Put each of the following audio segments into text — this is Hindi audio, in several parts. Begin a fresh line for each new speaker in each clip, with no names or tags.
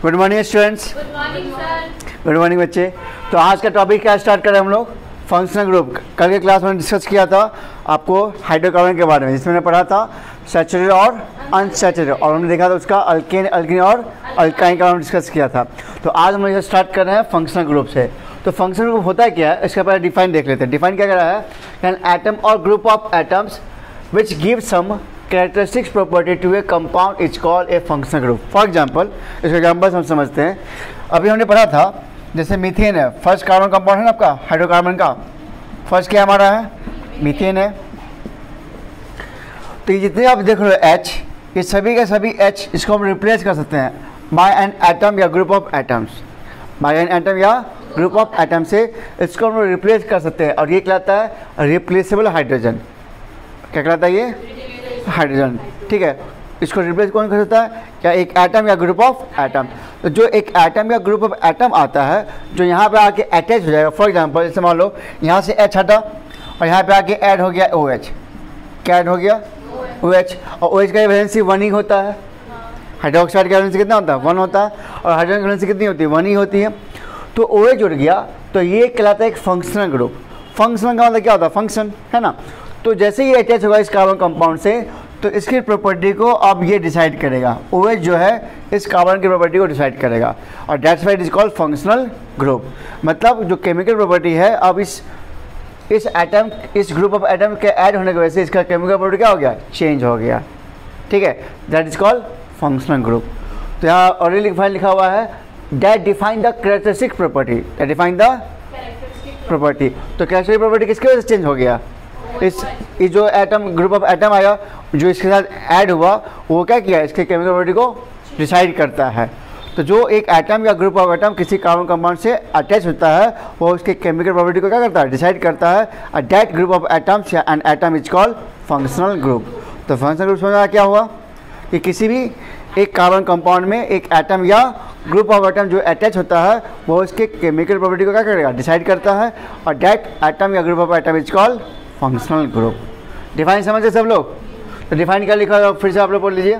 Good morning students.
Good morning sir.
Good morning बच्चे। तो आज का टॉपिक क्या स्टार्ट करें हम लोग? Functional group. कल के क्लास में डिस्कस किया था आपको हाइड्रोकार्बन के बारे में, जिसमें मैंने पढ़ा था सैचुरेटेड और अनसैचुरेटेड, और हमने देखा था उसका अल्केन, एल्कीन और अल्काइन का हम डिस्कस किया था। तो आज हम इसे स्टार्ट कर रहे हैं फंक्शनल ग्रुप से। तो फंक्शनल ग्रुप होता है क्या है, इसका पहले डिफाइन देख लेते हैं। डिफाइन क्या कर रहा है? एन एटम और group of atoms which give some characteristics property to a compound is called a functional group. For example, इसका एग्जाम्पल हम समझते हैं। अभी हमने पढ़ा था जैसे मीथेन है, फर्स्ट कार्बन कंपाउंड है ना आपका हाइड्रोकार्बन का, फर्स्ट क्या हमारा है? मीथेन है। तो ये जितने आप देख रहे हो H, ये सभी के सभी H, इसको हम रिप्लेस कर सकते हैं बाय एन एटम या group of atoms. By an atom या ग्रुप ऑफ एटम से इसको हम रिप्लेस कर सकते हैं, और ये कहलाता है रिप्लेसेबल हाइड्रोजन। क्या कहलाता है ये? हाइड्रोजन। ठीक है, इसको रिप्लेस कौन कर सकता है? क्या एक एटम या ग्रुप ऑफ एटम। तो जो एक एटम या ग्रुप ऑफ एटम आता है जो यहाँ पे आके अटैच हो जाएगा, फॉर एग्जांपल जैसे मान लो यहाँ से H हटा और यहाँ पे आके ऐड हो गया OH। क्या ऐड हो गया? OH। और OH का वैलेंसी 1 ही होता है। हाइड्रोक्साइड का वैलेंसी कितना होता है? 1 होता है। और हाइड्रोजन की वैलेंसी कितनी होती है? 1 ही होती है। तो OH जुड़ गया तो ये कहलाता है एक फंक्शनल ग्रुप। फंक्शनल का मतलब क्या होता है? फंक्शन, है ना। तो जैसे ही अटैच होगा इस कार्बन कंपाउंड से तो इसकी प्रॉपर्टी को अब ये डिसाइड करेगा। OH जो है इस कार्बन की प्रॉपर्टी को डिसाइड करेगा, और that's why it is called functional group. मतलब जो केमिकल प्रॉपर्टी है अब इस एटम, इस ग्रुप ऑफ एटम के ऐड होने की वजह से इसका केमिकल प्रॉपर्टी क्या हो गया? चेंज हो गया। ठीक है, that is called functional group. तो यहाँ ऑलरेडी लिखा हुआ है that define the characteristic property. That define the property. तो कैरेक्टरिस्टिक प्रॉपर्टी किसकी वजह से चेंज हो गया? इस जो एटम, ग्रुप ऑफ एटम आया जो इसके साथ ऐड हुआ, वो क्या किया? इसके केमिकल प्रॉपर्टी को डिसाइड करता है। तो जो एक एटम या ग्रुप ऑफ एटम किसी कार्बन कंपाउंड से अटैच होता है वो उसके केमिकल प्रॉपर्टी को क्या करता है? डिसाइड करता है। दैट ग्रुप ऑफ एटम्स या an atom is called functional group. तो फंक्शनल ग्रुप समझा क्या हुआ कि किसी भी एक कार्बन कंपाउंड में एक एटम या ग्रुप ऑफ एटम जो अटैच होता है वो उसके केमिकल प्रॉपर्टी को क्या करेगा? डिसाइड करता है। और दैट एटम या group of atom is called functional group. Define समझे सब लोग? तो डिफाइन क्या लिखा है फिर से आप लोग बोल लीजिए।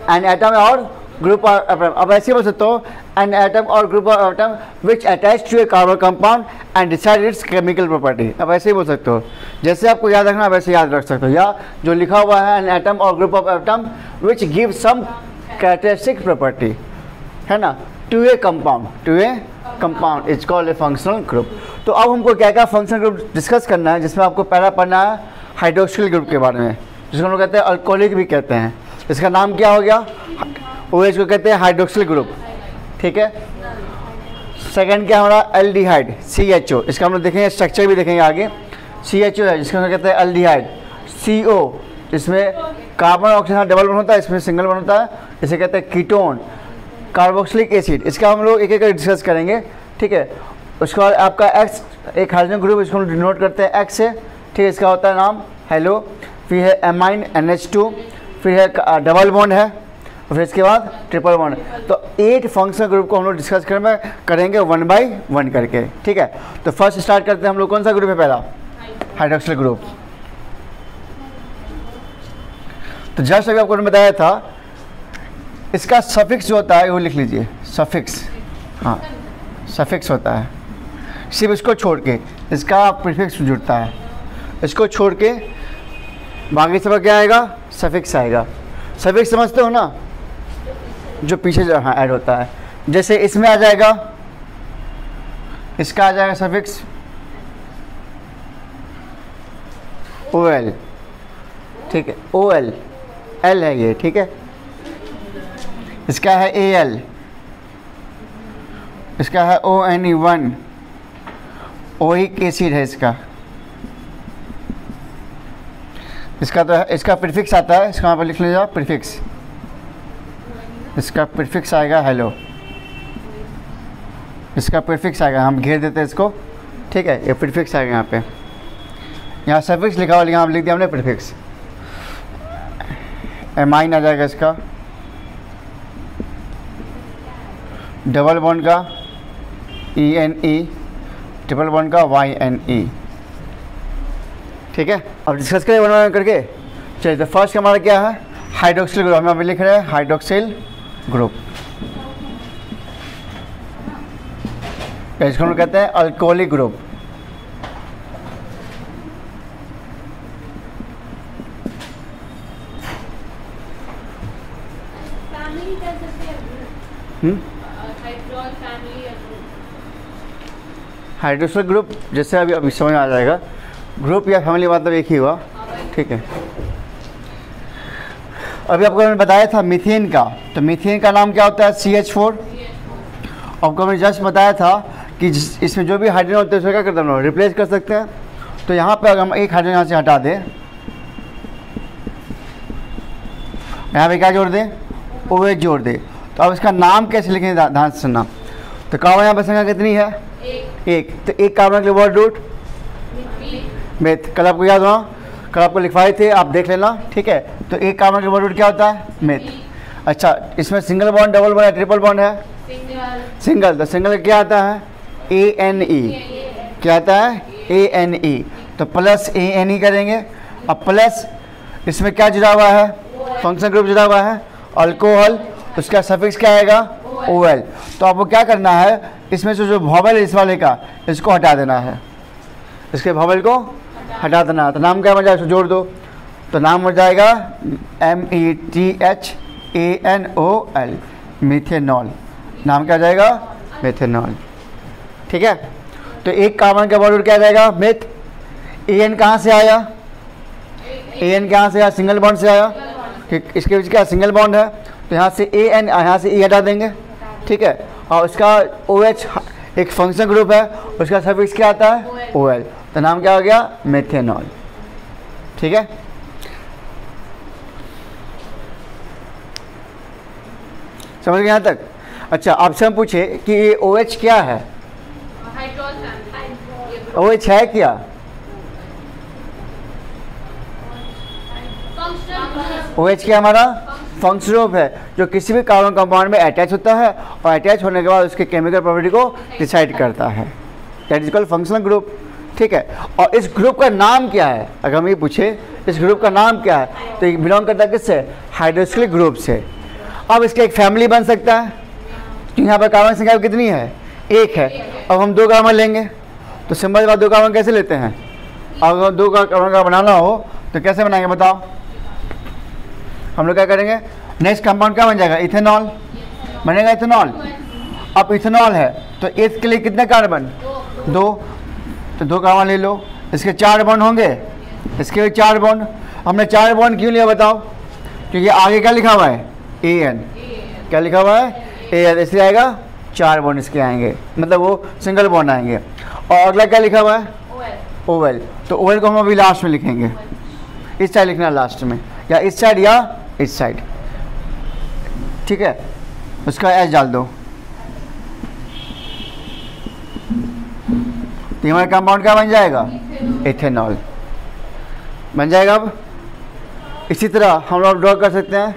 एन एटम और ग्रुप ऑफ एटम। अब ऐसे बोल सकते हो एन एटम और group of atom which attach to a carbon compound and decide its chemical property. अब ऐसे ही बोल सकते हो, जैसे आपको याद रखना वैसे याद रख सकते हो। या जो लिखा हुआ है एन एटम और group of atom which give some characteristic property, है ना, to a compound is called a functional group. तो अब हमको क्या क्या फंक्शनल ग्रुप डिस्कस करना है, जिसमें आपको पहला पढ़ना है हाइड्रोक्सिल ग्रुप के बारे में, जिसको हम लोग कहते हैं अल्कोहलिक भी कहते हैं। इसका नाम क्या हो गया? OH को कहते हैं हाइड्रोक्सिल ग्रुप। ठीक है। सेकंड क्या हमारा? Aldehyde, CHO। इसका हम लोग देखेंगे, स्ट्रक्चर भी देखेंगे आगे। CHO है जिसको हम कहते हैं एल्डिहाइड। CO इसमें कार्बन ऑक्सीजन डबल बन होता है, इसमें सिंगल बन होता है, इसे कहते हैं कीटोन। कार्बोक्सिलिक एसिड, इसका हम लोग एक एक डिस्कस करेंगे। ठीक है। उसके बाद आपका X, एक हाइड्रोजन ग्रुप, इसको हम डिनोट करते हैं X से। ठीक है, इसका होता है नाम हेलो। फिर है एमाइन NH2, फिर है डबल बॉन्ड है, और फिर इसके बाद ट्रिपल बॉन्ड। तो 8 फंक्शनल ग्रुप को हम लोग डिस्कस करेंगे 1 बाय 1 करके। ठीक है। तो फर्स्ट स्टार्ट करते हैं हम लोग। कौन सा ग्रुप है पहला? Hydroxyl group. तो जस्ट अभी आपको बताया था इसका सफिक्स जो होता है वो लिख लीजिए, सफिक्स। हाँ, सफिक्स होता है। सिर्फ इसको छोड़ के इसका प्रीफिक्स जुड़ता है, इसको छोड़ के बाकी सब क्या आएगा? सफिक्स आएगा। सफिक्स समझते हो ना, जो पीछे जो हाँ ऐड होता है। जैसे इसमें आ जाएगा, इसका आ जाएगा सफिक्स OL। ठीक है, OL, L है ये। ठीक है। इसका है AL, इसका है ONE1, ओइक एसिड है इसका। इसका तो है, इसका प्रीफिक्स आता है, इसका यहाँ पर लिख लीजिए आप प्रीफिक्स। इसका प्रीफिक्स आएगा हेलो, इसका प्रीफिक्स आएगा, हम घेर देते हैं इसको। ठीक है, ये प्रीफिक्स आएगा यहाँ पे। यहाँ सफिक्स लिखा हुआ, यहाँ लिख दिया हमने प्रीफिक्स। एमाइन आ जाएगा इसका, डबल बॉन्ड का ENE, ट्रिपल बॉन्ड का YNE। ठीक है। अब डिस्कस करें वन बाय वन करके। चलिए, तो फर्स्ट हमारा क्या है? Hydroxyl group. हम अभी लिख रहे हैं हाइड्रोक्सिल ग्रुप। इसको हम कहते हैं अल्कोहलिक ग्रुप। हाइड्रोक्सिल ग्रुप जैसे अभी समझ में आ जाएगा, ग्रुप या फैमिली मतलब एक ही हुआ, ठीक है। अभी आपको मैंने बताया था मीथेन का, तो मीथेन का नाम क्या होता है? CH4। आपको मैंने जस्ट बताया था कि इसमें जो भी हाइड्रोजन होते हैं उसको क्या करते हैं हम लोग? रिप्लेस कर सकते हैं। तो यहाँ पे अगर हम एक हाइड्रोजन यहाँ से हटा दें, यहाँ पे क्या जोड़ दें? OH जोड़ दें। तो अब इसका नाम कैसे लिखेंगे? ध्यान से सुनना। तो कार्बन यहाँ पर संख्या कितनी है? एक। तो एक कार्बन के लिए वर्ड रूट मेथ। कल आपको याद हुआ, कल आपको लिखवाए थे, आप देख लेना, ठीक है। तो एक कार्बन के वर्ड रूट क्या होता है? मेथ। अच्छा, इसमें single bond, double bond, triple bond है? सिंगल। तो सिंगल क्या आता है? ANE। क्या आता है? ANE। तो प्लस ANE करेंगे। अब प्लस इसमें क्या जुड़ा हुआ है? फंक्शन ग्रुप जुड़ा हुआ है, अल्कोहल। उसका सफिक्स क्या आएगा? OL। तो आपको क्या करना है, इसमें से जो वॉवेल इस वाले का, इसको हटा देना है, इसके वॉवेल को हटा देना है। तो नाम क्या बन जाएगा? इसको जोड़ दो, तो नाम हो जाएगा METHANOL, मीथेनॉल। नाम क्या जाएगा? मेथेनॉल, ठीक है। तो एक कार्बन का वर्ड क्या जाएगा? मेथ। AN कहाँ से आया? AN कहाँ से आया? सिंगल बॉन्ड से आया, ठीक। इसके बीच क्या सिंगल बॉन्ड है, तो यहाँ से AN, यहाँ से E हटा देंगे, ठीक है। और उसका OH एक फंक्शन ग्रुप है, उसका सफिक्स क्या आता है? OL। तो नाम क्या हो गया? मेथेनॉल, ठीक है। समझ गए यहाँ तक? अच्छा, आपसे हम पूछे कि ये OH क्या है? OH है क्या? OH क्या हमारा? फंक्शन ग्रुप है, जो किसी भी कार्बन कंपाउंड में अटैच होता है और अटैच होने के बाद उसके केमिकल प्रॉपर्टी को डिसाइड करता है। That is called functional group, ठीक है। और इस ग्रुप का नाम क्या है? अगर हम ये पूछे इस ग्रुप का नाम क्या है, तो ये बिलोंग करता है किससे? हाइड्रोक्सिल ग्रुप से। अब इसका एक फैमिली बन सकता है, तो यहाँ पर कार्बन संख्या कितनी है? एक है। अब हम दो कार्बन लेंगे, तो सिंपल के बाद दो कार्बन कैसे लेते हैं? अगर दो कार्बन का बनाना हो तो कैसे बनाएंगे बताओ? हम लोग क्या करेंगे? नेक्स्ट कंपाउंड क्या बन जाएगा? इथेनॉल बनेगा, इथेनॉल। अब इथेनॉल है तो इसके लिए कितने कार्बन? दो। तो दो कार्बन ले लो, इसके 4 बॉन्ड होंगे, इसके भी 4 बॉन्ड। हमने 4 बॉन्ड क्यों लिया बताओ? क्योंकि आगे क्या लिखा हुआ है? AN। क्या लिखा हुआ है? AN, इसलिए आएगा 4 बॉन्ड इसके आएंगे, मतलब वो सिंगल बॉन्ड आएंगे। और अगला क्या लिखा हुआ है? OL। तो OL को हम अभी लास्ट में लिखेंगे, इस साइड लिखना लास्ट में, या इस साइड या इस साइड, ठीक है। उसका H डाल दो। तो हमारा कंपाउंड क्या बन जाएगा? इथेनॉल बन जाएगा। अब इसी तरह हम लोग ड्रॉ कर सकते हैं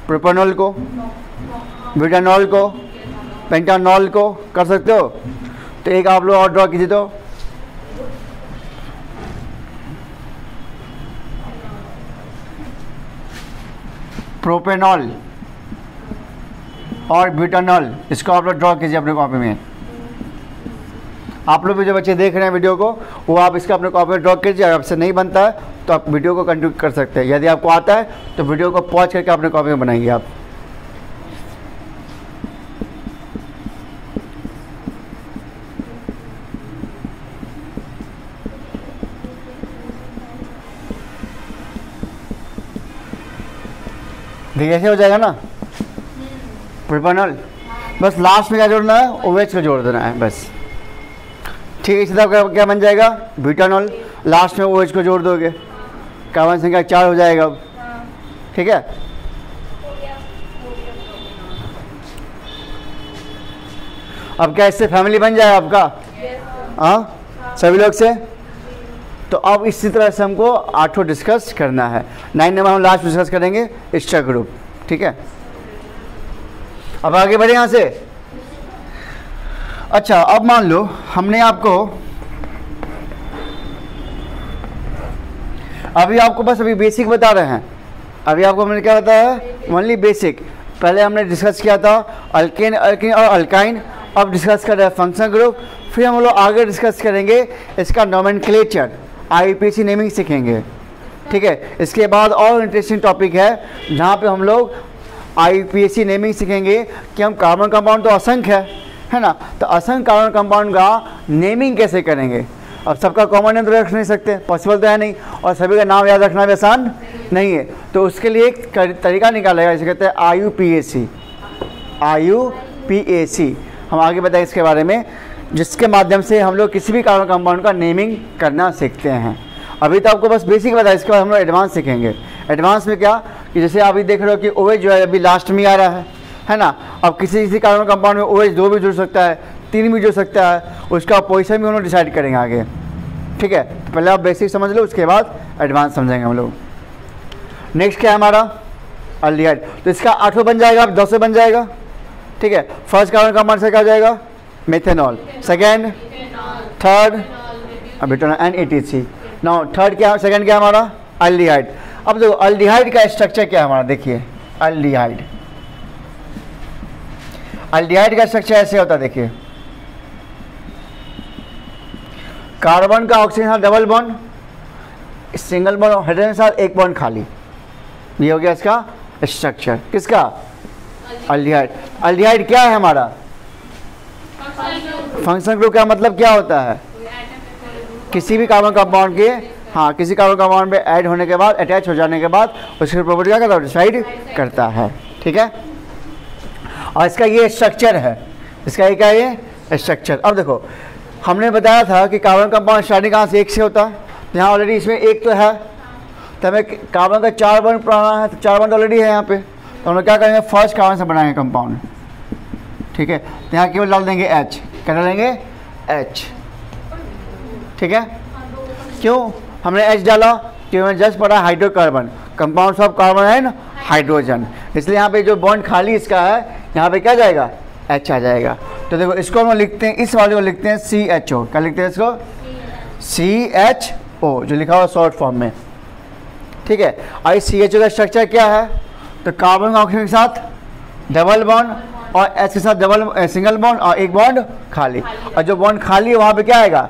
प्रोपेनॉल को, ब्यूटानॉल को, पेंटानॉल को कर सकते हो। तो एक आप लोग और ड्रॉ कीजिए। तो प्रोपेनॉल और ब्यूटानॉल, इसको आप लोग ड्रॉ कीजिए अपने कॉपी में। आप लोग भी जो बच्चे देख रहे हैं वीडियो को, वो आप इसका अपने कॉपी में ड्रॉ कीजिए। अगर आपसे नहीं बनता है तो आप वीडियो को कंटिन्यू कर सकते हैं। यदि आपको आता है तो वीडियो को पॉज करके अपने कॉपी में बनाएंगे आप। देखिए ऐसे हो जाएगा ना प्रोपेनॉल। बस लास्ट में क्या जोड़ना है? OH को जोड़ देना है बस, ठीक है। इसी तरह क्या बन जाएगा? ब्यूटानॉल। लास्ट में OH को जोड़ दोगे, कार्बन संख्या 4 हो जाएगा अब, ठीक है। अब क्या इससे फैमिली बन जाएगा आपका? हाँ, सभी लोग से। तो अब इसी तरह से हमको 8 डिस्कस करना है। 9 नंबर हम लास्ट डिस्कस करेंगे एक्स्ट्रा ग्रुप, ठीक है। अब आगे बढ़े यहाँ से। अच्छा, अब मान लो हमने आपको बस अभी बेसिक बता रहे हैं। अभी आपको हमने क्या बताया है? Only basic. पहले हमने डिस्कस किया था अल्केन, अल्किन और अल्काइन। अब डिस्कस कर रहे हैं फंक्शनल ग्रुप, फिर हम लोग आगे डिस्कस करेंगे इसका नोमेनक्लेचर, IUPAC नेमिंग सीखेंगे, ठीक है। इसके बाद और इंटरेस्टिंग टॉपिक है जहाँ पे हम लोग IUPAC नेमिंग सीखेंगे कि हम कार्बन कंपाउंड तो असंख्य है ना, तो असंख्य कार्बन कंपाउंड का नेमिंग कैसे करेंगे। अब सबका कॉमन नेम तो रख नहीं सकते, पॉसिबल तो है नहीं, और सभी का नाम याद रखना भी आसान नहीं है, तो उसके लिए एक तरीका निकाला है, इसे कहते हैं IUPAC। हम आगे बताएं इसके बारे में, जिसके माध्यम से हम लोग किसी भी कार्बन कंपाउंड का नेमिंग करना सीखते हैं। अभी तो आपको बस बेसिक बताया, इसके बाद हम लोग एडवांस सीखेंगे। एडवांस में क्या कि जैसे अभी देख रहे हो कि OH जो है अभी लास्ट में आ रहा है ना। अब किसी कार्बन कंपाउंड में OH 2 भी जुड़ सकता है, 3 भी जुड़ सकता है, उसका पोजीशन भी हम लोग डिसाइड करेंगे आगे, ठीक है। तो पहले आप बेसिक समझ लो, उसके बाद एडवांस समझेंगे हम लोग। नेक्स्ट क्या है हमारा अल्डिहाइड, तो इसका 8 बन जाएगा, 10 बन जाएगा, ठीक है। फर्स्ट कार्बन कंपाउंड से क्या हो जाएगा methanol, second, third butanol and ETC। Now third क्या, सेकेंड क्या हमारा अल्डिहाइड। अब देखो अल्डिहाइड का स्ट्रक्चर क्या है हमारा, देखिए अल्डिहाइड का स्ट्रक्चर ऐसे होता है, देखिए कार्बन का ऑक्सीजन के साथ double bond, single bond hydrogen के साथ एक बॉन्ड खाली, ये हो गया इसका स्ट्रक्चर। किसका अल्डिहाइड। अल्डिहाइड क्या है हमारा फंक्शन ग्रुप। का मतलब क्या होता है, किसी भी कार्बन कंपाउंड के, हाँ किसी कार्बन कंपाउंड में ऐड होने के बाद, अटैच हो जाने के बाद उसकी प्रॉपर्टी क्या करता है, डिसाइड करता है, ठीक है। और इसका ये स्ट्रक्चर है, इसका ये क्या है, ये स्ट्रक्चर। अब देखो हमने बताया था कि कार्बन कंपाउंड स्टार्टिंग कहाँ से, एक से होता है, तो यहाँ ऑलरेडी इसमें एक तो है, तो हमें कार्बन का 4 बॉन्ड बनाना है, तो 4 बॉन्ड ऑलरेडी है यहाँ पे, तो हम लोग क्या करेंगे फर्स्ट कार्बन से बनाएंगे कंपाउंड, ठीक है। तो यहाँ केवल डाल देंगे H, क्या डालेंगे H, ठीक है। क्यों हमने H डाला, क्योंकि हमें जस्ट पड़ा hydrocarbon, compounds of carbon and hydrogen, इसलिए यहाँ पे जो बॉन्ड खाली इसका है यहाँ पे क्या जाएगा H आ जाएगा। तो देखो इसको हम लिखते हैं, इस वाले को लिखते हैं CHO, क्या लिखते हैं इसको CHO, जो लिखा हुआ शॉर्ट फॉर्म में, ठीक है। और इस CHO का स्ट्रक्चर क्या है, तो कार्बन ऑक्सीजन के साथ डबल बॉन्ड और H के साथ सिंगल बॉन्ड और एक बॉन्ड खाली, और जो बॉन्ड खाली है वहाँ पे क्या आएगा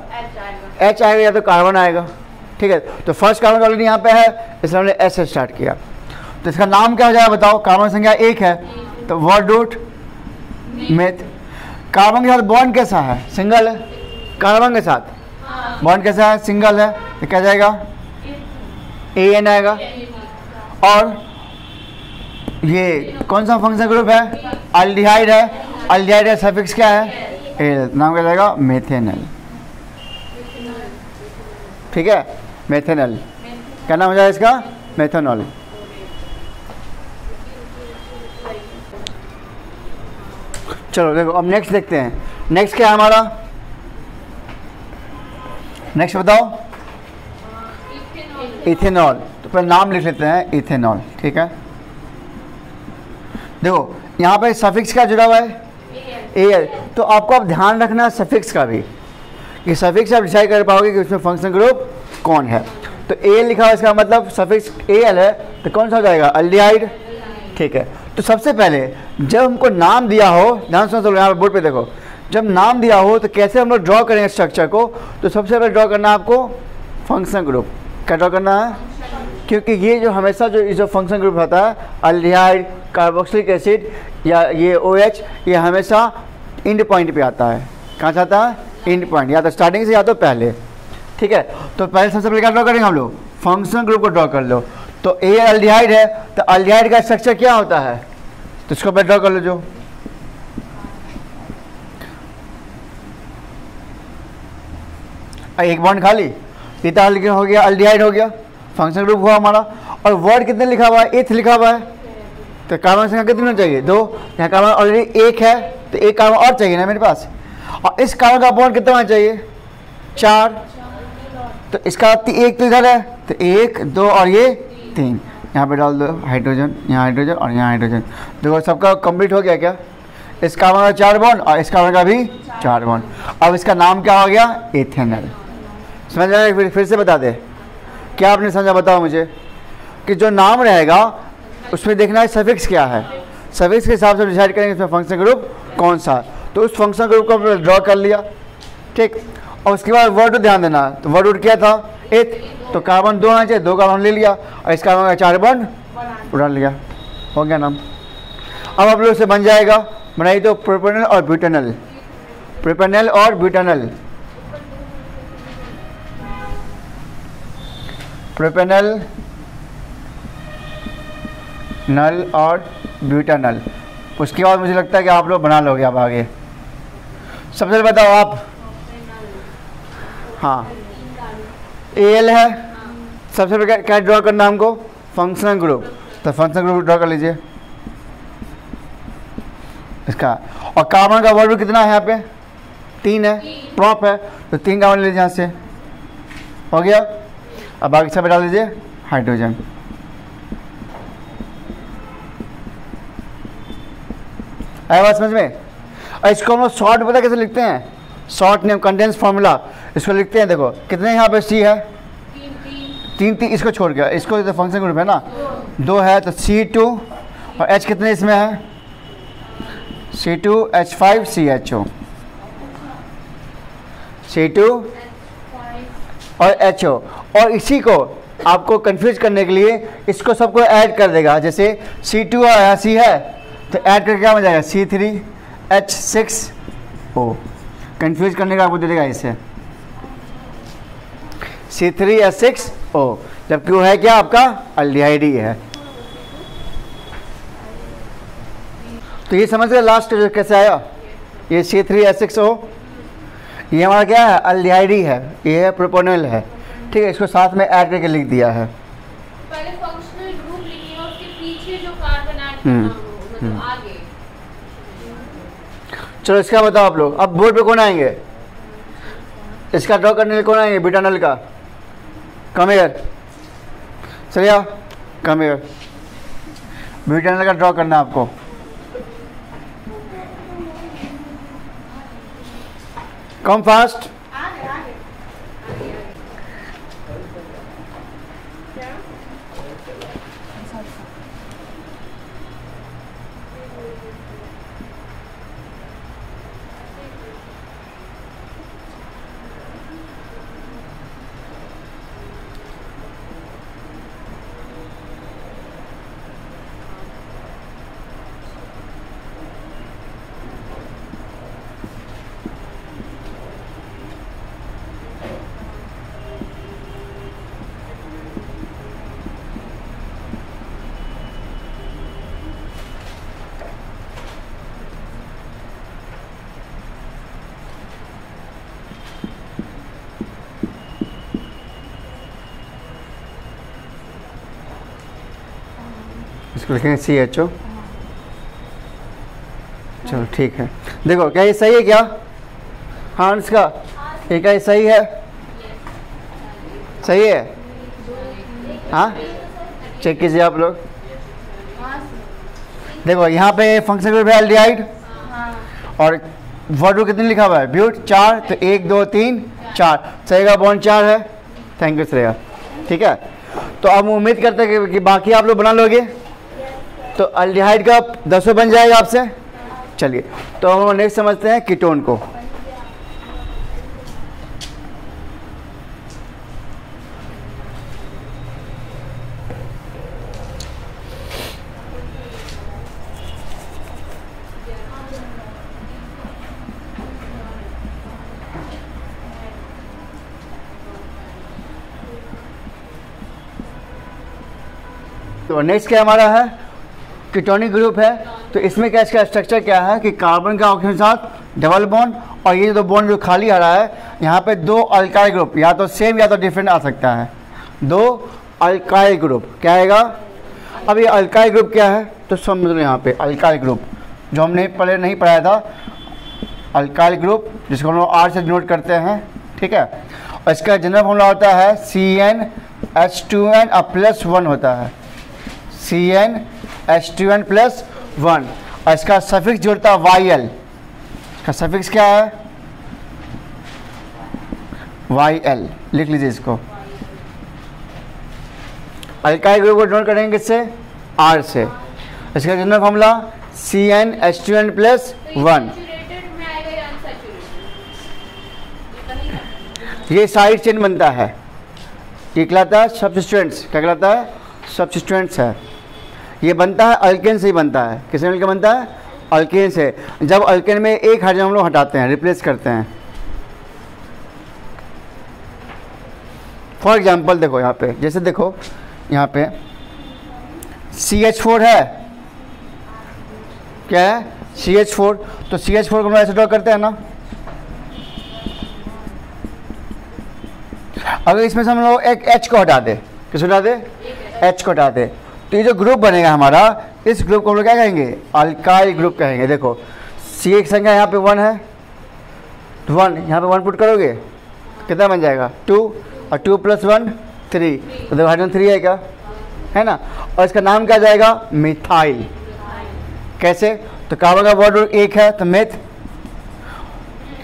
H आएगा या तो कार्बन आएगा, ठीक है। तो फर्स्ट कार्बन ऑलरेडी यहाँ पे है, इसलिए हमने S से स्टार्ट किया। तो इसका नाम क्या हो जाएगा बताओ, कार्बन संख्या 1 है तो वर्ड रूट मेथ। कार्बन के साथ बॉन्ड कैसा है, सिंगल है, कार्बन के साथ बॉन्ड कैसा है, सिंगल है, तो क्या जाएगा AN आएगा। और ये कौन सा फंक्शन ग्रुप है, अल्डिहाइड है, अल्डिहाइड का सफिक्स क्या है एल, नाम क्या जाएगा मेथेनल, ठीक है। मेथेनल क्या नाम हो जाएगा इसका, मेथेनॉल। चलो देखो अब नेक्स्ट देखते हैं, नेक्स्ट क्या है हमारा, नेक्स्ट बताओ इथेनॉल। तो पहले नाम लिख लेते हैं इथेनॉल, ठीक है। देखो यहाँ पे सफिक्स क्या जुड़ा हुआ है AL, तो आपको अब ध्यान रखना है सफिक्स का भी, कि सफिक्स आप डिसाइड कर पाओगे कि उसमें फंक्शन ग्रुप कौन है। तो AL लिखा हुआ, इसका मतलब सफिक्स AL है, तो कौन सा हो जाएगा अल्डिहाइड, ठीक है। तो सबसे पहले जब हमको नाम दिया हो, ध्यान सुनो, यहाँ पे बोर्ड पे देखो, जब नाम दिया हो तो कैसे हम लोग ड्रॉ करेंगे स्ट्रक्चर को, तो सबसे पहले ड्रॉ करना है आपको फंक्शन ग्रुप। क्या ड्रॉ करना है, क्योंकि ये जो हमेशा जो फंक्शन ग्रुप होता है अल्डिहाइड, कार्बोक्सिलिक एसिड या ये OH, ये हमेशा इंड पॉइंट पे आता है। कहाँ से आता है, इंड पॉइंट, या तो स्टार्टिंग से या तो पहले, ठीक है। तो पहले सबसे पहले क्या ड्रॉ करेंगे हम लोग, फंक्शन ग्रुप को ड्रॉ कर लो। तो A अल्डिहाइड है, तो अल्डिहाइड का स्ट्रक्चर क्या होता है, तो इसको पहले ड्रॉ कर लो। जो एक बॉन्ड खाली, पिता हो गया, अल्डिहाइड हो गया, फंक्शन ग्रुप हुआ हमारा। और वर्ड कितने लिखा हुआ है, 8 लिखा हुआ है, तो कार्बन संख्या कितनी होनी चाहिए 2, यहाँ कार्बन ऑलरेडी 1 है, तो एक कार्बन और चाहिए ना मेरे पास। और इस कार्बन का बॉन्ड कितना होना चाहिए 4, तो इसका एक तो इधर है, तो 1 2 और ये 3, यहाँ पे डाल दो हाइड्रोजन, यहाँ हाइड्रोजन और यहाँ हाइड्रोजन। देखो सबका कंप्लीट हो गया क्या, इस कार्बन का 4 बॉन्ड और इस कार्बन का भी 4 बॉन्ड। अब इसका नाम क्या हो गया इथेनॉल। समझ आया, फिर से बता दे क्या आपने समझा, बताओ मुझे। कि जो नाम रहेगा उसमें देखना है सफिक्स क्या है, सफिक्स के हिसाब से डिसाइड करेंगे इसमें फंक्शन ग्रुप कौन सा। तो उस फंक्शन ग्रुप को हमने ड्रॉ कर लिया, ठीक। और उसके बाद वर्ड ध्यान देना, तो वर्ड क्या था, एथ, तो कार्बन 2 आना चाहिए, 2 कार्बन ले लिया और इस कार्बन का 4 बॉन्ड उड़ा लिया, हो गया नाम। अब आप लोग से बन जाएगा, बनाइए तो प्रोपेनल और ब्यूटेनल, प्रोपेनल और ब्यूटेनल, प्रोपेनल नल और ब्यूटेनल। उसके बाद मुझे लगता है कि आप लोग बना लोगे अब आगे। सबसे पहले बताओ आप, हाँ एल है, सबसे पहले क्या ड्रॉ करना हमको, फंक्शनल ग्रुप, तो फंक्शनल ग्रुप ड्रॉ कर लीजिए इसका। और कार्बन का वर्ड कितना है यहाँ पे, 3 है, प्रॉप है, तो 3 कार्बन ले लीजिए यहाँ से, हो गया। अब बाकी सब डाल दीजिए हाइड्रोजन। आया बात समझ में। और इसको हम लोग शॉर्ट पता कैसे लिखते हैं, शॉर्ट नेम कंडेंस फार्मूला, इसको लिखते हैं। देखो कितने यहाँ पे सी है, 3 इसको छोड़ गया, इसको तो फंक्शन ग्रुप है ना, 2 है, तो C2 और H कितने इसमें है, C2H5CHO, C2 और HO। और इसी को आपको कंफ्यूज करने के लिए इसको सबको ऐड कर देगा, जैसे C2 और C है तो ऐड करके क्या बन जाएगा, C3H6O। कंफ्यूज करने का आपको दे देगा इससे, C3H6O, जबकि वो है क्या आपका अल्डिहाइड ही है। तो ये समझ गए लास्ट कैसे आया, ये C3H6O, ये हमारा क्या है अल्डिहाइड ही है, ये है प्रोपेनल है, ठीक है। इसको साथ में ऐड करके लिख दिया है।
पहले फंक्शनल ग्रुप लिखिए, उसके पीछे जो कार्बन ऐड करना हो, मतलब आगे।
चलो इसका बताओ आप लोग, अब बोर्ड पे कौन आएंगे, इसका ड्रॉ करने के लिए कौन आएंगे, ब्यूटेनल का, कम हियर, चलिए कम हियर, ब्यूटेनल का ड्रॉ करना है आपको। कम फास्ट, इसको लिखेंगे CHO। चलो ठीक है, देखो क्या ये सही है क्या, हाँ इसका ये क्या ये सही है, सही है, हाँ चेक कीजिए आप लोग। देखो यहाँ पे फंक्शन ग्रुप है एल्डिहाइड, और वर्ड कितने लिखा हुआ है, ब्यूट 4, तो 1 2 3 4, सही का बॉन्ड 4 है। थैंक यू श्रेया, ठीक है। तो अब उम्मीद करते हैं कि बाकी आप लोग बना लोगे, तो अल्डिहाइड का 10 बन जाएगा आपसे। चलिए तो हम नेक्स्ट समझते हैं कीटोन को। तो नेक्स्ट क्या हमारा है, कीटोनिक ग्रुप है। तो इसमें क्या इसका स्ट्रक्चर क्या है कि कार्बन का ऑक्सीजन के साथ डबल बॉन्ड, और ये जो बॉन्ड जो खाली आ रहा है यहाँ पे 2 अल्काइल ग्रुप, या तो सेम या तो डिफरेंट आ सकता है, 2 अल्काइल ग्रुप क्या आएगा। अब ये अल्काइल ग्रुप क्या है तो समझ लो, यहाँ पे अल्काइल ग्रुप जो हमने पहले नहीं पढ़ाया था, अल्काइल ग्रुप जिसको हम लोग R से डिनोट करते हैं, ठीक है। और इसका जनरल फॉर्मूला होता है CnH2n+1 होता है, CnH2n+1, और इसका सफिक्स जोड़ता है YL, इसका सफिक्स क्या है YL, लिख लीजिए इसको। अल्काइल ग्रुप को डिनोट करेंगे इससे R से, इसका जनरल फॉर्मूला CnH2n+1। ये साइड चेन बनता है, ये कहलाता है सब्स्टिट्यूएंट्स। क्या कहलाता है? सब्स्टिट्यूएंट्स है। ये बनता है अल्केन से ही बनता है। किससे मिलकर बनता है? अल्केन से। जब अल्केन में एक हाइड्रोजन हम लोग हटाते हैं, रिप्लेस करते हैं। फॉर एग्जाम्पल देखो यहाँ पे, जैसे देखो यहाँ पे CH4 है, क्या है? CH4। तो CH4 को हम लोग ऐसे ड्रॉ करते हैं ना। अगर इसमें से हम लोग एक H को हटा दे, किस हटा दे? H को हटा दे, तो ये जो ग्रुप बनेगा हमारा, इस ग्रुप को हम लोग क्या कहेंगे? अल्काइल ग्रुप कहेंगे। देखो C एक संख्या यहाँ पे 1 है, 1 यहाँ पे 1 पुट करोगे कितना बन जाएगा? 2, और 2 + 1 3, तो देखो हाइड्रोजन 3 है क्या? है ना। और इसका नाम क्या जाएगा? मिथाइल। कैसे? तो कार्बन का बॉन्ड एक है तो मेथ,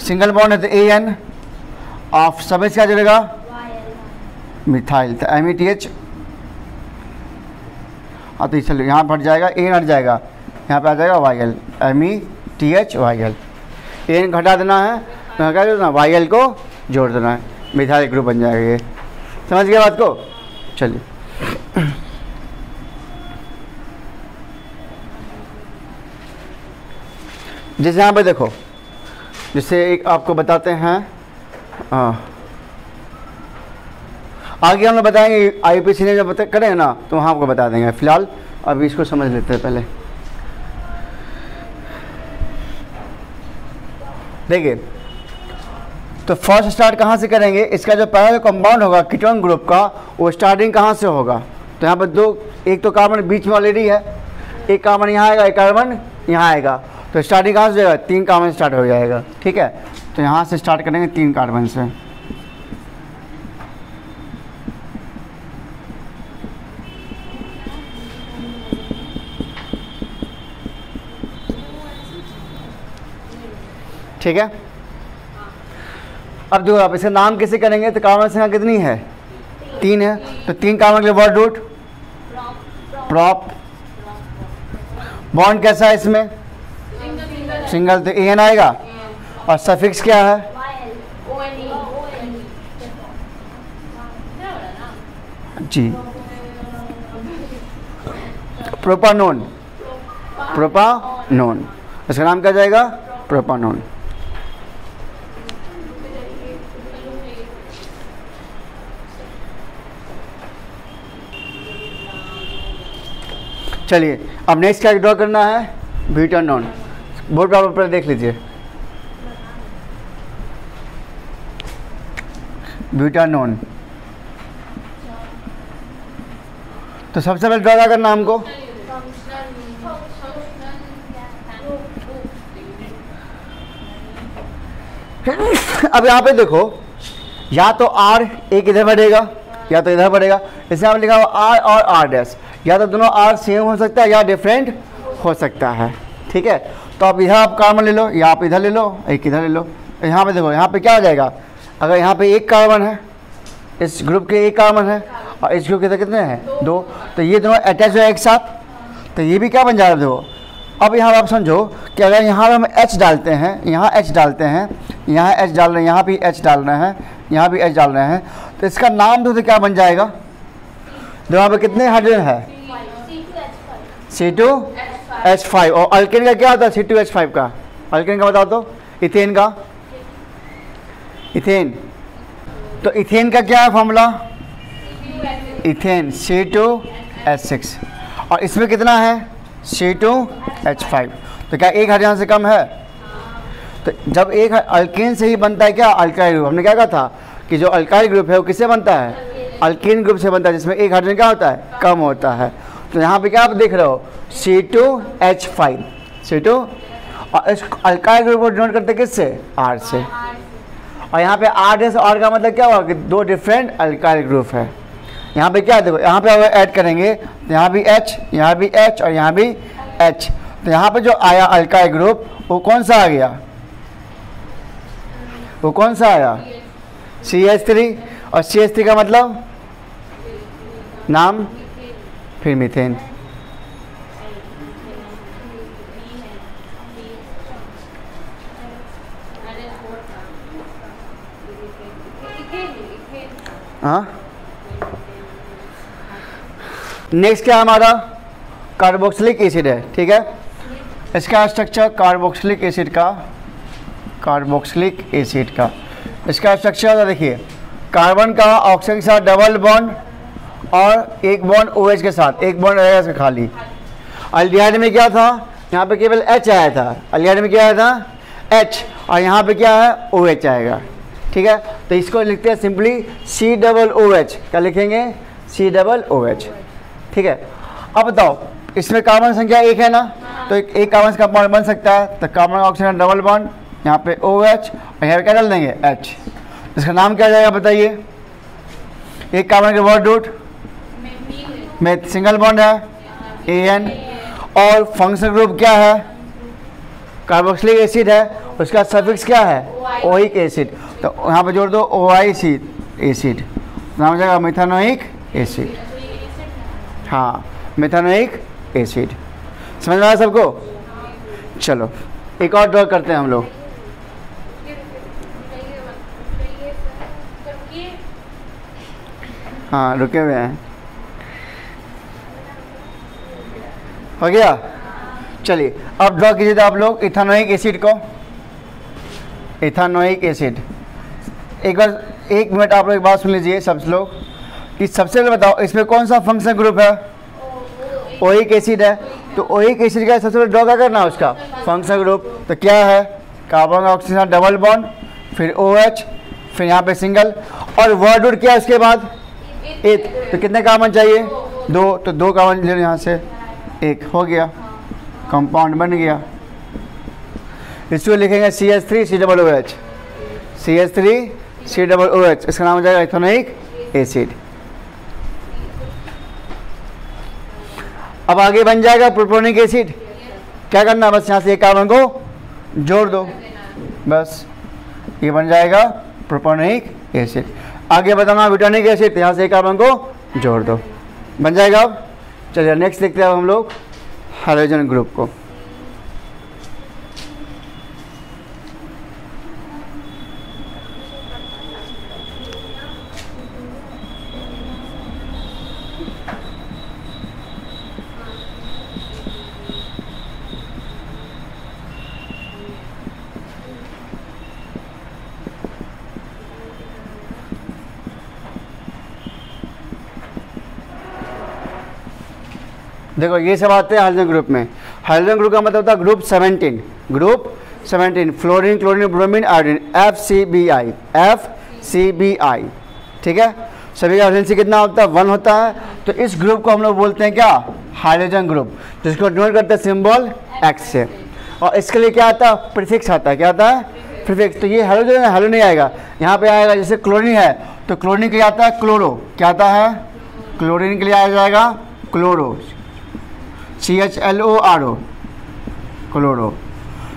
सिंगल बॉन्ड है तो AN, ऑफ सब क्या चलेगा? मिथाइल, तो METH। हाँ तो चलो यहाँ पर हट जाएगा, AN हट जाएगा, यहाँ पे आ जाएगा YL, METH YL। AN घटा देना है तो क्या करना? YL को जोड़ देना है, मिथाइल ग्रुप बन जाएगा। ये समझ गया बात को? चलिए जैसे यहाँ पे देखो, जैसे एक आपको बताते हैं, आगे हम लोग बताएंगे IUPAC ने जब करेंगे ना तो वहाँ आपको बता देंगे। फिलहाल अभी इसको समझ लेते हैं पहले। देखिए तो फर्स्ट स्टार्ट कहाँ से करेंगे? इसका जो पहला कंपाउंड होगा कीटोन ग्रुप का, वो स्टार्टिंग कहाँ से होगा? तो यहाँ पर दो, एक तो कार्बन बीच में ऑलरेडी है, एक कार्बन यहाँ आएगा, एक कार्बन यहाँ आएगा, तो स्टार्टिंग कहाँ से जाएगा? 3 कार्बन स्टार्ट हो जाएगा। ठीक है, तो यहाँ से स्टार्ट करेंगे 3 कार्बन से। ठीक है, अब देखो आप इसका नाम कैसे करेंगे? तो कार्बन संख्या कितनी है? 3 है, तो 3 कार्बन के लिए वर्ड रूट प्रॉप। बॉन्ड कैसा है इसमें? सिंगल, तो AN आएगा, और सफिक्स क्या है? जी प्रोपानोन, प्रोपानोन, इसका नाम क्या जाएगा? प्रोपानोन। चलिए अब नेक्स्ट क्या ड्रॉ करना है? ब्यूटानोन। बोर्ड पर देख लीजिए, ब्यूटानोन। तो सबसे पहले ड्रॉ करना हमको, अब यहाँ पे देखो, या तो R एक इधर बढ़ेगा या तो इधर बढ़ेगा। इसमें आप लिखा हुआ R और R', या तो दोनों R सेम हो सकता है या डिफरेंट हो सकता है। ठीक है, तो आप इधर आप कार्बन ले लो, या आप इधर ले लो, एक इधर ले लो। यहाँ पे देखो, यहाँ पे क्या आ जाएगा? अगर यहाँ पे एक कार्बन है, इस ग्रुप के एक कार्बन है, और इस ग्रुप के कितने हैं? 2, तो ये दोनों अटैच है एक साथ, तो ये भी क्या बन जाएगा? देखो अब यहाँ आप समझो कि अगर यहाँ पर हम H डालते हैं, यहाँ H डालते हैं, यहाँ H डाल रहे हैं, यहाँ भी H डाल रहे हैं, यहाँ भी H डाल रहे हैं, तो इसका नाम तो क्या बन जाएगा? तो यहाँ पे कितने हाइड्रोजन है? C2H5। और अल्केन का क्या होता है? C2H5 का। अल्केन का बताओ तो, इथेन का, इथेन। तो इथेन का क्या है फॉर्मूला? Ethane C2H6। और इसमें कितना है? C2H5। तो क्या एक हाइड्रोजन से कम है? तो जब एक अल्केन से ही बनता है क्या? Alkyl group. हमने क्या कहा था कि जो अल्काइल ग्रुप है वो किससे बनता है? अल्केन ग्रुप से बनता है, जिसमें एक हाइड्रोजन क्या होता है? कम होता है। तो यहाँ पे क्या आप देख रहे हो? C2H5, C2। और इस अल्काइल ग्रुप को डिनोट करते किससे? R से। और यहाँ पे R' और का मतलब क्या हुआ कि 2 डिफरेंट अल्काइल ग्रुप है। यहाँ पे क्या देखो, यहाँ पे अगर ऐड करेंगे तो यहाँ भी H, यहाँ भी H और यहाँ भी H, तो यहाँ पे जो आया अल्काइल ग्रुप वो कौन सा आ गया? वो कौन सा आया? CH3। और CH3 का मतलब नाम, फिर मीथेन। हाँ, नेक्स्ट क्या हमारा कार्बोक्सिलिक एसिड है, ठीक है। इसका स्ट्रक्चर कार्बोक्सिलिक एसिड का, कार्बोक्सिलिक एसिड का इसका स्ट्रक्चर देखिए, कार्बन का ऑक्सीजन के साथ डबल बॉन्ड और एक बॉन्ड OH के साथ, एक बॉन्ड रहेगा इसका खाली। अल्डिहाइड में क्या था, यहाँ पे केवल H आया था, अल्डिहाइड में क्या आया था H, और यहाँ पे क्या है OH आएगा, ठीक है। तो इसको लिखते हैं सिंपली COOH, क्या लिखेंगे COOH, ठीक है। अब बताओ इसमें कार्बन संख्या एक है ना, तो एक कार्बन का बॉन्ड बन सकता है, तो कार्बन ऑक्सीजन डबल बॉन्ड, यहाँ पे OH और यहाँ पे क्या डाल देंगे H, इसका नाम क्या जाएगा बताइए। एक कार्बन के वर्ड रूट में सिंगल बॉन्ड है AN, और फंक्शनल ग्रुप क्या है, कार्बोक्सिलिक एसिड है, उसका सफिक्स क्या है ओइक एसिड, तो यहाँ पे जोड़ दो OIC एसिड, नाम हो जाएगा मेथानोइक एसिड। हाँ, मेथानोइक एसिड, समझ में आया सबको। चलो एक और ड्रॉ करते हैं हम लोग। हाँ रुके हुए हैं, हो गया। चलिए अब ड्रॉ कीजिए आप लोग इथानोइक एसिड को, इथानोइक एसिड। एक बार 1 मिनट आप लोग एक बात सुन लीजिए सब लोग, कि सबसे पहले बताओ इसमें कौन सा फंक्शनल ग्रुप है, ओइक एसिड है, तो ओइक एसिड का सबसे पहले ड्रॉ क्या करना है उसका फंक्शनल ग्रुप, तो क्या है कार्बन ऑक्सीजन डबल बॉन्ड, फिर OH, फिर यहाँ पे सिंगल, और वर्ड रूट क्या है उसके बाद एक, तो कितने कार्बन चाहिए 2, तो 2 कार्बन ले यहाँ से, 1 हो गया, कंपाउंड बन गया। इसको लिखेंगे CH3COOH, CH3COOH, इसका नाम हो जाएगा इथानोइक एसिड। अब आगे बन जाएगा प्रोपोनिक एसिड, क्या करना है बस यहाँ से एक कार्बन को जोड़ दो, बस ये बन जाएगा प्रोपोनिक एसिड। आगे बताना ब्यूटानिक एसिड, यहाँ से एक कार्बन को जोड़ दो, बन जाएगा। अब चलिए नेक्स्ट देखते हैं हम लोग हाइड्रोजन ग्रुप को। देखो ये सब आते हैं हाइड्रोजन ग्रुप में। हाइड्रोजन ग्रुप का मतलब होता है group 17, group 17, fluorine chlorine bromine iodine, FCBI, ठीक है। सभी का वैलेंसी कितना होता है 1 होता है, तो इस ग्रुप को हम लोग बोलते हैं क्या हाइड्रोजन ग्रुप, जिसको डिनोट करते हैं सिंबल X से। और इसके लिए क्या आता है प्रीफिक्स आता है, क्या आता है प्रीफिक्स। तो ये हाइड्रोजन हेलो नहीं आएगा, यहाँ पे आएगा जैसे क्लोरीन है तो क्लोरीन के लिए आता है क्लोरो, क्या आता है क्लोरीन के लिए आ जाएगा क्लोरो, CHLORO, क्लोरो।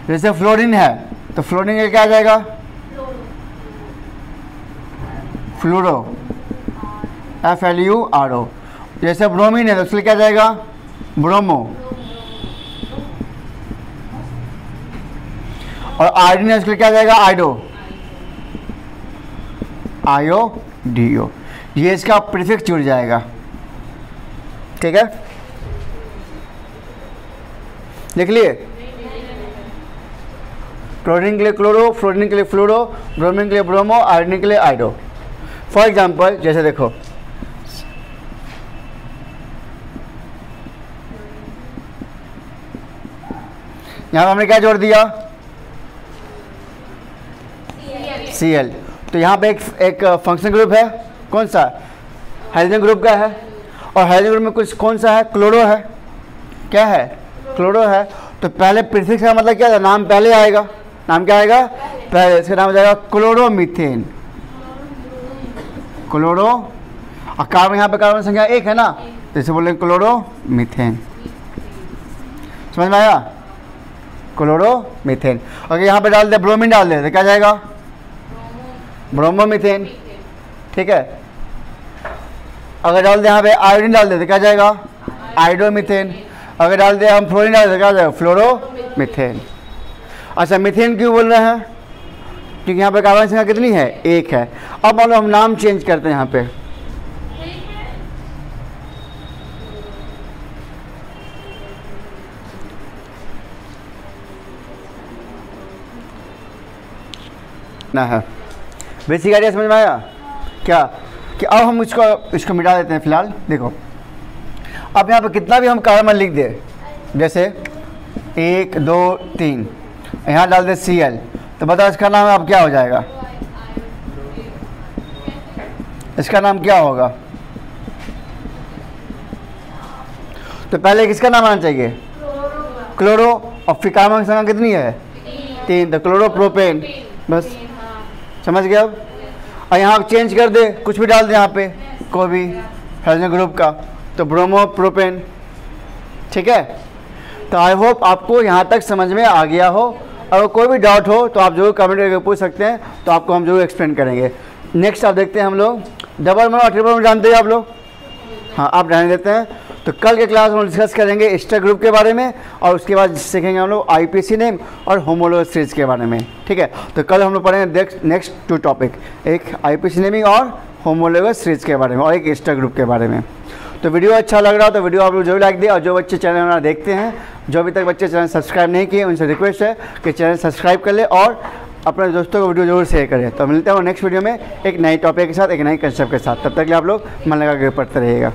जैसे फ्लोरीन है तो फ्लोरीन के क्या आ जाएगा फ्लोरो, FLURO। जैसे ब्रोमीन है तो उसके लिए क्या जाएगा ब्रोमो, और आयोडीन है उसके लिए क्या जाएगा आयोडो, IODO। ये इसका प्रीफिक्स जुड़ जाएगा, ठीक है, लिख लिए। क्लोरीन के लिए क्लोरो, फ्लोरीन के लिए फ्लोरो, ब्रोमीन के लिए ब्रोमो, आयोडीन के लिए आयोडो। फॉर एग्जांपल जैसे देखो यहाँ हमने क्या जोड़ दिया Cl, तो यहाँ पे एक फंक्शन ग्रुप है, कौन सा हाइड्रोजन ग्रुप का है, और हाइड्रोजन ग्रुप में कुछ कौन सा है क्लोरो है, क्या है क्लोरो है। तो पहले प्रीफिक्स का मतलब क्या है, नाम पहले आएगा, नाम क्या आएगा पहले, इसका नाम हो जाएगा क्लोरोमीथेन, क्लोरो। और कार्बन यहाँ पे कार्बन संख्या 1 है ना, तो इसे बोलेंगे क्लोरोमीथेन, समझ में आया क्लोरोमीथेन। अगर यहाँ पे डाल दे ब्रोमीन डाल दे तो क्या जाएगा ब्रोमोमीथेन, ठीक है। अगर डाल दे यहाँ पे आयोडीन डाल दे तो क्या जाएगा आयोडोमीथेन। अगर डाल दे हम फ्लोरीन डाल दे तो क्या जाएगा फ्लोरोमीथेन। अच्छा मीथेन क्यों बोल रहे हैं, क्योंकि यहाँ पे कार्बन संख्या कितनी है, 1 है। अब मान लो हम नाम चेंज करते हैं यहाँ पे, ना है बेसिक आइडिया समझ में आया क्या, कि अब हम इसको मिटा देते हैं फिलहाल। देखो अब यहाँ पे कितना भी हम कार्बन लिख दे, जैसे 1 2 3, यहाँ डाल दे Cl, तो बताओ इसका नाम अब क्या हो जाएगा, इसका नाम क्या होगा। तो पहले किसका नाम आना चाहिए, क्लोरो, और फिर कार्बन की संख्या कितनी है, 3, तो क्लोरोप्रोपेन। बस समझ गए अब। और यहाँ चेंज कर दे, कुछ भी डाल दे यहाँ पे, कोई भी हाइड्रोजन ग्रुप का, तो ब्रोमोप्रोपेन। ठीक है, तो आई होप आपको यहाँ तक समझ में आ गया हो। अगर कोई भी डाउट हो तो आप जरूर कमेंट करके पूछ सकते हैं, तो आपको हम जरूर एक्सप्लेन करेंगे। नेक्स्ट आप देखते हैं हम लोग डबल बॉन्ड और ट्रिपल बॉन्ड जानते हैं आप लोग, हाँ आप ध्यान देते हैं। तो कल के क्लास में हम डिस्कस करेंगे एस्टर ग्रुप के बारे में, और उसके बाद सीखेंगे हम लोग आईपीसी नेम और होमोलोगस सीरीज के बारे में। ठीक है, तो कल हम लोग पढ़ेंगे नेक्स्ट 2 टॉपिक, एक आईपीसी नेमिंग और होमोलोगस सीरीज के बारे में, और एक एस्टर ग्रुप के बारे में। तो वीडियो अच्छा लग रहा हो तो वीडियो आप लोग जरूर लाइक दिए, और जो बच्चे चैनल हमारा देखते हैं, जो अभी तक बच्चे चैनल सब्सक्राइब नहीं किए, उनसे रिक्वेस्ट है कि चैनल सब्सक्राइब कर ले और अपने दोस्तों को वीडियो जरूर शेयर करें। तो मिलते हैं नेक्स्ट वीडियो में एक नई टॉपिक के साथ, एक नई कंसेप्ट के साथ। तब तक के लिए आप लोग मन लगा के पढ़ते रहिएगा।